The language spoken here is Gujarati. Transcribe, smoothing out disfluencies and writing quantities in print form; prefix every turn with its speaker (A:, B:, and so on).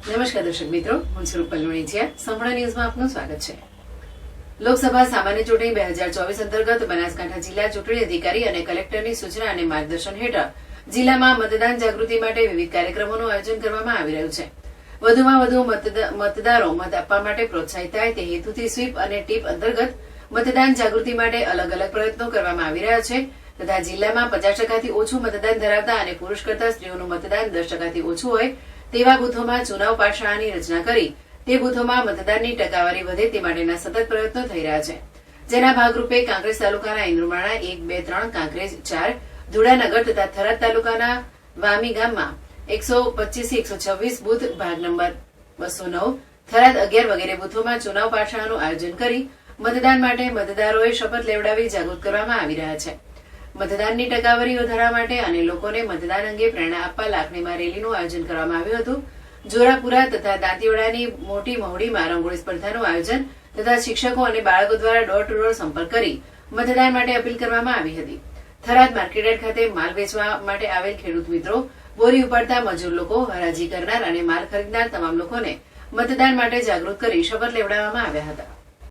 A: નમસ્કાર દર્શક મિત્રો, હું છું રૂપલ લુણીચિયા. સંપૂર્ણ ન્યૂઝમાં આપનું સ્વાગત છે. લોકસભા સામાન્ય ચૂંટણી 2024 અંતર્ગત બનાસકાંઠા જિલ્લા ચૂંટણી અધિકારી અને કલેક્ટરની સૂચના અને માર્ગદર્શન હેઠળ જિલ્લામાં મતદાન જાગૃતિ માટે વિવિધ કાર્યક્રમોનું આયોજન કરવામાં આવી રહ્યું છે. વધુમાં વધુ મતદારો મત આપવા માટે પ્રોત્સાહિત થાય તે હેતુથી સ્વીપ અને ટીપ અંતર્ગત મતદાન જાગૃતિ માટે અલગ અલગ પ્રયત્નો કરવામાં આવી રહ્યા છે તથા જિલ્લામાં 50%થી ઓછું મતદાન ધરાવતા અને પુરુષ કરતા સ્ત્રીઓનું મતદાન 10%થી ઓછું હોય તેવા બૂથોમાં ચુનાવ પાઠશાળાની રચના કરી તે બૂથોમાં મતદાનની ટકાવારી વધે તે માટેના સતત પ્રયત્નો થઈ રહ્યા છે. જેના ભાગરૂપે કાંકરેજ તાલુકાના ઇન્દ્રુમાણા 1, 2, 3, કાંકરેજ 4, ધુડાનગર તથા થરાદ તાલુકાના વામી ગામમાં 125 થી 126 બૂથ, ભાગ નંબર 209, થરાદ 11 વગેરે બૂથોમાં ચુનાવ પાઠશાળાનું આયોજન કરી મતદાન માટે મતદારોએ શપથ લેવડાવી જાગૃત કરવામાં આવી રહ્યા છે. મતદાનની ટકાવારી વધારવા માટે અને લોકોને મતદાન અંગે પ્રેરણા આપવા લાખણીમાં રેલીનું આયોજન કરવામાં આવ્યું હતું. જોરાપુરા તથા દાંતીવાડાની મોટી મહુડીમાં રંગોળી સ્પર્ધાનું આયોજન તથા શિક્ષકો અને બાળકો દ્વારા ડોર ટુ ડોર સંપર્ક કરી મતદાન માટે અપીલ કરવામાં આવી હતી. થરાદ માર્કેટયાર્ડ ખાતે માલ વેચવા માટે આવેલ ખેડૂત મિત્રો, બોરી ઉપાડતા મજૂર લોકો, હરાજી કરનાર અને માલ ખરીદનાર તમામ લોકોને મતદાન માટે જાગૃત કરી શપથ લેવડાવવામાં આવ્યા હતા.